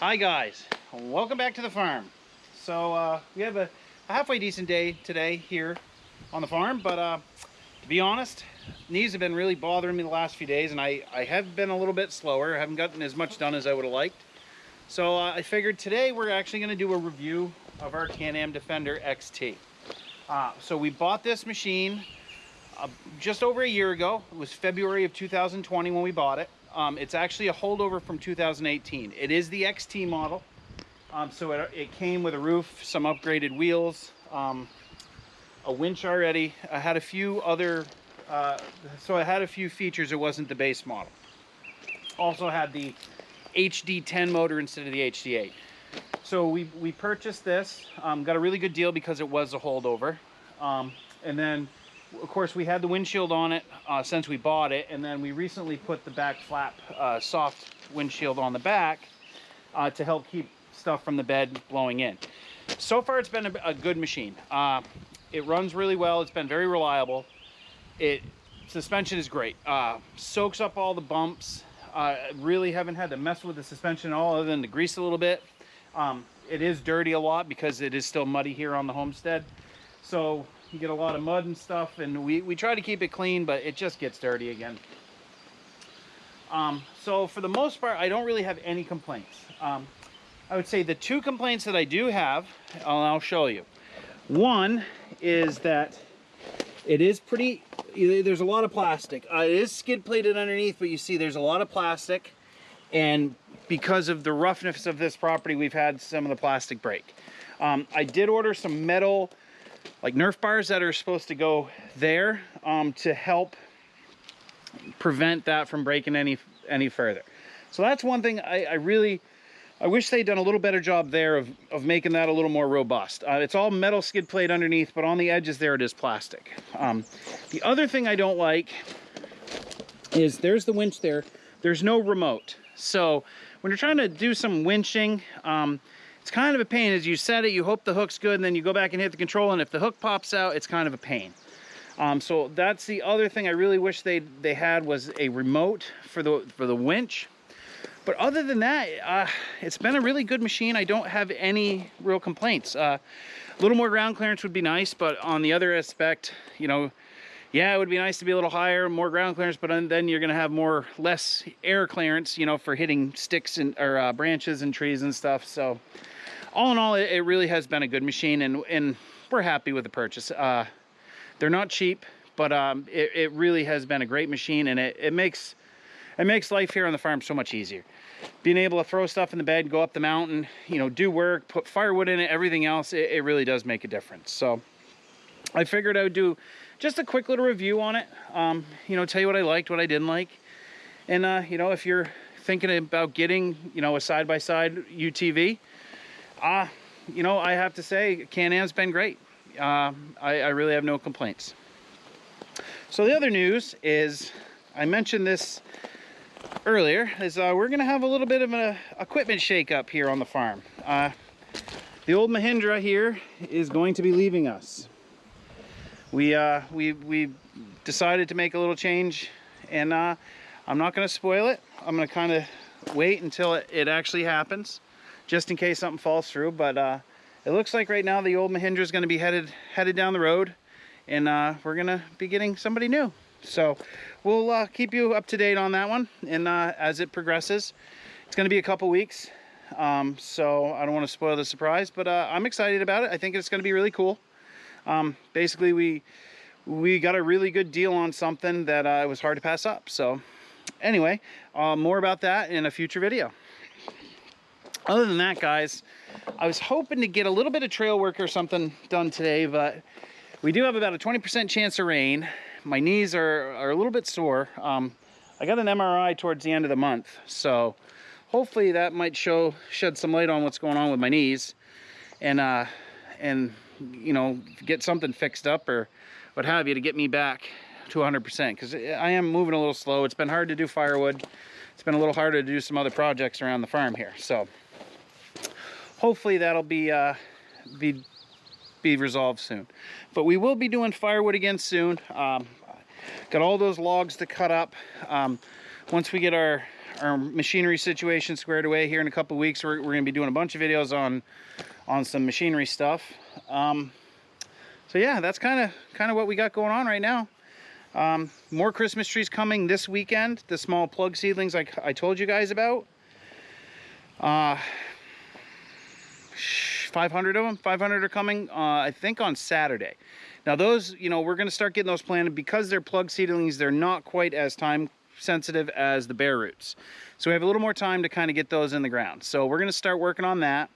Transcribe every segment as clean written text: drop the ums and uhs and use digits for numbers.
Hi guys, welcome back to the farm. So we have a halfway decent day today here on the farm, but to be honest, knees have been really bothering me the last few days, and I have been a little bit slower. I haven't gotten as much done as I would have liked. So I figured today we're actually going to do a review of our Can-Am Defender XT. So we bought this machine just over a year ago. It was February of 2020 when we bought it. It's actually a holdover from 2018. It is the XT model. So it came with a roof, some upgraded wheels, a winch already. I had a few other, so I had a few features. It wasn't the base model. Also had the HD10 motor instead of the HD8. So we purchased this, got a really good deal because it was a holdover. And then of course, we had the windshield on it since we bought it, and then we recently put the back flap soft windshield on the back to help keep stuff from the bed blowing in. So far, it's been a good machine. It runs really well. It's been very reliable. Suspension is great. Soaks up all the bumps. Really haven't had to mess with the suspension at all other than to grease a little bit. It is dirty a lot because it is still muddy here on the homestead. So you get a lot of mud and stuff, and we try to keep it clean, but it just gets dirty again. So for the most part, I don't really have any complaints. I would say the two complaints that I do have, I'll show you. One is that it is pretty, there's a lot of plastic. It is skid plated underneath, but you see there's a lot of plastic, and because of the roughness of this property, we've had some of the plastic break. I did order some metal like Nerf bars that are supposed to go there to help prevent that from breaking any further. So that's one thing I wish they'd done a little better job there of making that a little more robust. It's all metal skid plate underneath, but on the edges there it is plastic. The other thing I don't like is there's the winch there. There's no remote. So when you're trying to do some winching, it's kind of a pain. As you set it, you hope the hook's good, and then you go back and hit the control, and if the hook pops out, it's kind of a pain. So that's the other thing I really wish they had was a remote for the winch. But other than that, it's been a really good machine. I don't have any real complaints. A little more ground clearance would be nice, but on the other aspect, you know, yeah, it would be nice to be a little higher, more ground clearance, but then you're going to have less air clearance, you know, for hitting sticks or branches and trees and stuff. So all in all, it really has been a good machine, and we're happy with the purchase. They're not cheap, but it really has been a great machine, and it makes life here on the farm so much easier. Being able to throw stuff in the bed, go up the mountain, you know, do work, put firewood in it, everything else, it really does make a difference. So I figured I would do just a quick little review on it, you know, tell you what I liked, what I didn't like. And, you know, if you're thinking about getting, you know, a side-by-side UTV, you know, I have to say Can-Am's been great. I really have no complaints. So the other news is, I mentioned this earlier, is we're going to have a little bit of an equipment shake-up here on the farm. The old Mahindra here is going to be leaving us. We decided to make a little change, and I'm not going to spoil it. I'm going to kind of wait until it actually happens, just in case something falls through. But it looks like right now the old Mahindra is going to be headed down the road, and we're going to be getting somebody new. So we'll keep you up to date on that one, and as it progresses. It's going to be a couple weeks, so I don't want to spoil the surprise, but I'm excited about it. I think it's going to be really cool. Basically, we got a really good deal on something that it was hard to pass up. So anyway, more about that in a future video. Other than that, guys, I was hoping to get a little bit of trail work or something done today, but we do have about a 20% chance of rain. My knees are a little bit sore. I got an MRI towards the end of the month, so hopefully that might shed some light on what's going on with my knees, and you know, get something fixed up or what have you to get me back to 100%, because I am moving a little slow. It's been hard to do firewood. It's been a little harder to do some other projects around the farm here. So hopefully that'll be resolved soon. But we will be doing firewood again soon. Got all those logs to cut up. Once we get our our machinery situation squared away here in a couple weeks. We're going to be doing a bunch of videos on some machinery stuff. So yeah, that's kind of what we got going on right now. More Christmas trees coming this weekend. The small plug seedlings like I told you guys about. 500 of them. 500 are coming, I think, on Saturday. Now those, you know, we're going to start getting those planted because they're plug seedlings. They're not quite as time sensitive as the bare roots. So we have a little more time to kind of get those in the ground. So we're going to start working on that.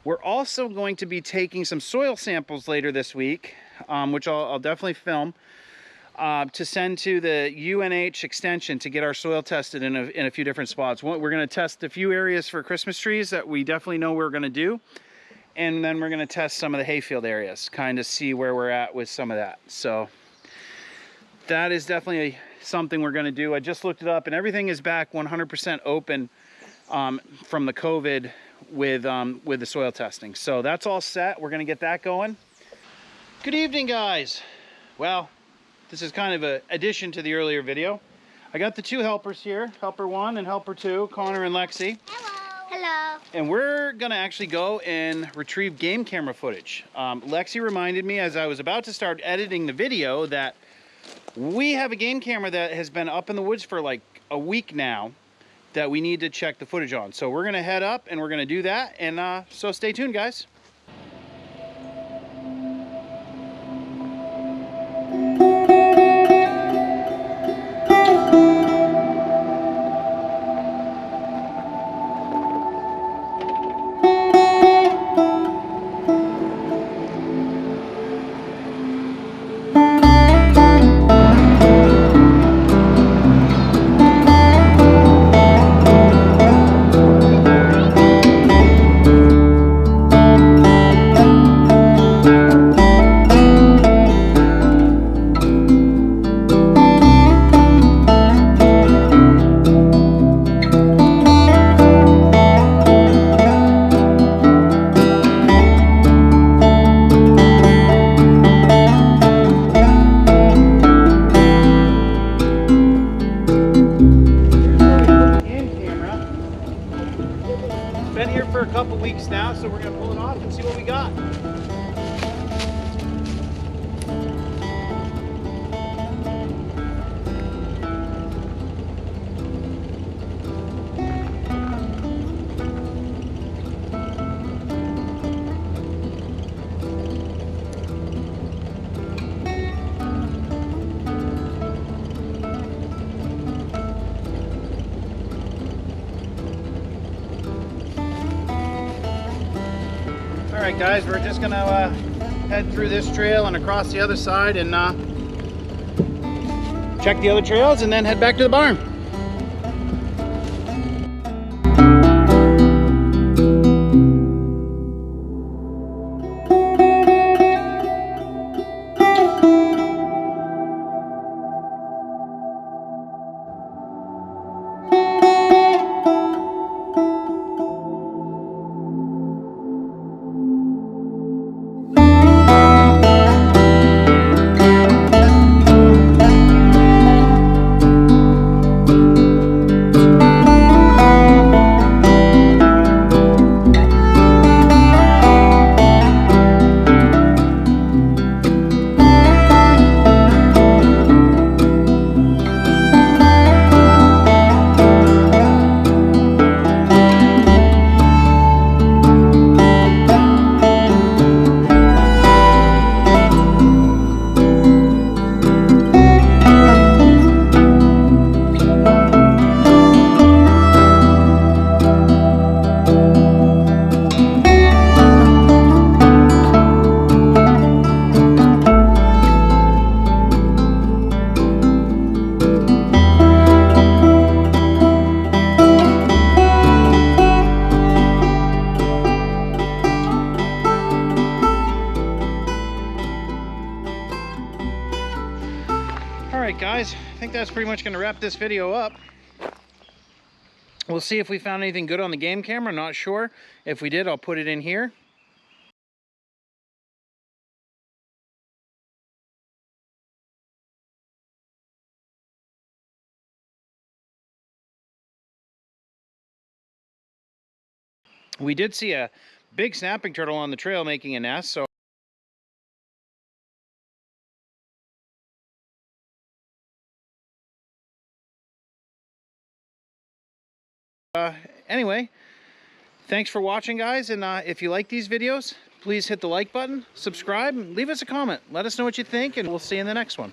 We're also going to be taking some soil samples later this week, which I'll definitely film, to send to the UNH extension to get our soil tested in a few different spots. We're going to test a few areas for Christmas trees that we definitely know we're going to do. And then we're going to test some of the hayfield areas, kind of see where we're at with some of that. So that is definitely something we're going to do. I just looked it up and everything is back 100% open from the COVID with the soil testing. So that's all set. We're going to get that going. Good evening, guys. Well, this is kind of an addition to the earlier video. I got the two helpers here, helper 1 and helper 2, Connor and Lexi. Hello. Hello. And we're gonna actually go and retrieve game camera footage. Lexi reminded me as I was about to start editing the video that we have a game camera that has been up in the woods for like a week now that we need to check the footage on. So we're gonna head up and we're gonna do that. And so stay tuned, guys. Been here for a couple weeks now, so we're gonna pull it off and see what we got. All right, guys, we're just gonna head through this trail and across the other side and check the other trails and then head back to the barn. Alright guys, I think that's pretty much going to wrap this video up. We'll see if we found anything good on the game camera, not sure. If we did, I'll put it in here. We did see a big snapping turtle on the trail making a nest, so anyway, thanks for watching, guys, and if you like these videos, please hit the like button, subscribe, and leave us a comment. Let us know what you think, and we'll see you in the next one.